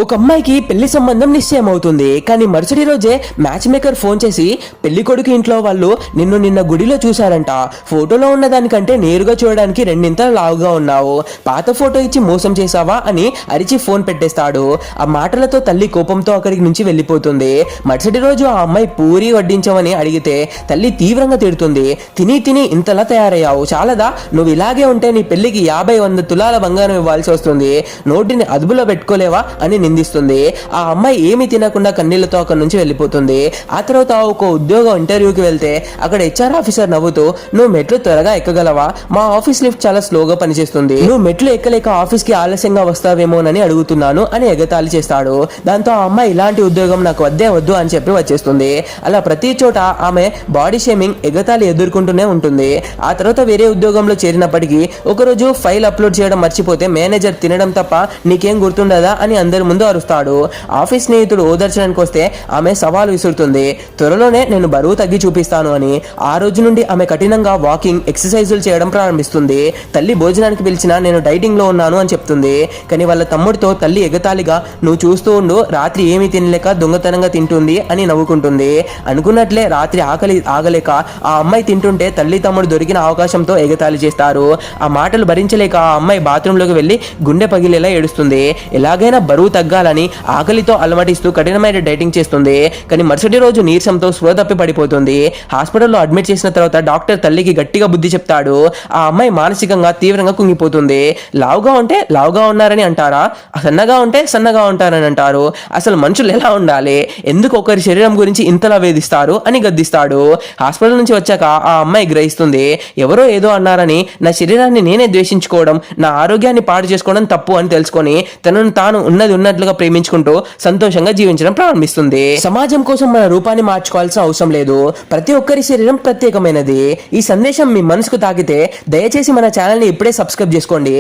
ఒక అమ్మాయికి పెళ్లి సంబంధం నిశ్చయం అవుతుంది. కానీ మరుసటి రోజే మ్యాచ్ మేకర్ ఫోన్ చేసి పెళ్లి కొడుకు ఇంట్లో వాళ్ళు నిన్న గుడిలో చూశారంట. ఫోటోలో ఉన్న దానికంటే నేరుగా చూడడానికి రెండింతలు లావుగా ఉన్నావు, పాత ఫోటో ఇచ్చి మోసం చేసావా అని అరిచి ఫోన్ పెట్టేస్తాడు. ఆ మాటలతో తల్లి కోపంతో అక్కడికి నుంచి వెళ్ళిపోతుంది. మరుసటి రోజు ఆ అమ్మాయి పూరి వడ్డించమని అడిగితే తల్లి తీవ్రంగా తిడుతుంది. తిని తిని ఇంతలా తయారయ్యావు, చాలదా? నువ్వు ఇలాగే ఉంటే నీ పెళ్లికి 50-100 తులాల బంగారం ఇవ్వాల్సి వస్తుంది, నోటిని అదుపులో పెట్టుకోలేవా అని నిందిస్తుంది. ఆ అమ్మాయి ఏమీ తినకుండా కన్నీళ్లతో అక్కడి నుంచి వెళ్ళిపోతుంది. ఆ తర్వాత ఒక ఉద్యోగ ఇంటర్వ్యూకి వెళ్తే అక్కడ హెచ్ఆర్ ఆఫీసర్ నవ్వుతూ, నువ్వు మెట్లు త్వరగా ఎక్కగలవా? మా ఆఫీస్ లిఫ్ట్ చాలా స్లోగా పనిచేస్తుంది, నువ్వు మెట్లు ఎక్కలేక ఆఫీస్ కి ఆలస్యంగా వస్తావేమోనని అడుగుతున్నాను అని ఎగతాళి చేస్తాడు. దాంతో ఆ అమ్మాయి ఇలాంటి ఉద్యోగం నాకు వద్దే వద్దు అని చెప్పి వచ్చేస్తుంది. అలా ప్రతి చోట ఆమె బాడీ షేమింగ్, ఎగతాళి ఎదుర్కొంటూనే ఉంటుంది. ఆ తర్వాత వేరే ఉద్యోగంలో చేరినప్పటికీ ఒకరోజు ఫైల్ అప్లోడ్ చేయడం మర్చిపోతే మేనేజర్ తినడం తప్ప నీకేం గుర్తుండదా అని అందరి ముందు అరుస్తాడు. ఆఫీస్ స్నేహితుడు ఓదార్చడానికి వస్తే ఆమె సవాల్ విసురుతుంది, త్వరలోనే నేను బరువు తగ్గి చూపిస్తాను అని. ఆ రోజు నుండి ఆమె కఠినంగా వాకింగ్, ఎక్సర్సైజులు చేయడం ప్రారంభిస్తుంది. తల్లి భోజనానికి పిలిచినా నేను డైటింగ్ లో ఉన్నాను అని చెప్తుంది. కానీ వాళ్ళ తమ్ముడితో తల్లి ఎగతాళిగా, నువ్వు చూస్తూ ఉండు, రాత్రి ఏమీ తినలేక దొంగతనంగా తింటుంది అని నవ్వుకుంటుంది. అనుకున్నట్లే రాత్రి ఆకలి ఆగలేక ఆ అమ్మాయి తింటుంటే తల్లి తమ్ముడు దొరికిన అవకాశంతో ఎగతాళి చేస్తారు. ఆ మాటలు భరించలేక ఆ అమ్మాయి బాత్రూంలోకి వెళ్లి గుండె పగిలేలా ఏడుస్తుంది. ఎలాగైనా బరువు తగ్గాలని ఆకలితో అలమటిస్తూ కఠినమైన డైటింగ్ చేస్తుంది. కానీ మరుసటి రోజు నీరసంతో స్పృహ తప్పి పడిపోతుంది. హాస్పిటల్లో అడ్మిట్ చేసిన తర్వాత డాక్టర్ తల్లికి గట్టిగా బుద్ధి చెప్తాడు. ఆ అమ్మాయి మానసికంగా తీవ్రంగా కుంగిపోతుంది. లావుగా ఉంటే లావుగా ఉన్నారని అంటారా, సన్నగా ఉంటే సన్నగా ఉంటారని అంటారు. అసలు మనుషులు ఎలా ఉండాలి, ఎందుకు ఒకరి శరీరం గురించి ఇంతలా వేధిస్తారు అని గద్దిస్తాడు. హాస్పిటల్ నుంచి వచ్చాక ఆ అమ్మాయి గ్రహిస్తుంది, ఎవరో ఏదో అన్నారని నా శరీరాన్ని నేనే ద్వేషించుకోవడం, నా ఆరోగ్యాన్ని పాడు చేసుకోవడం తప్పు అని తెలుసుకొని తనను తాను ఉన్నది ఉన్నట్లుగా ప్రేమించుకుంటూ సంతోషంగా జీవించడం ప్రారంభిస్తుంది. సమాజం కోసం మన రూపాన్ని మార్చుకోవాల్సిన అవసరం లేదు, ప్రతి ఒక్కరి శరీరం ప్రత్యేకమైనది. ఈ సందేశం మీ మనసుకు తాకితే దయచేసి మన ఛానల్ ని ఇప్పుడే సబ్స్క్రైబ్ చేసుకోండి.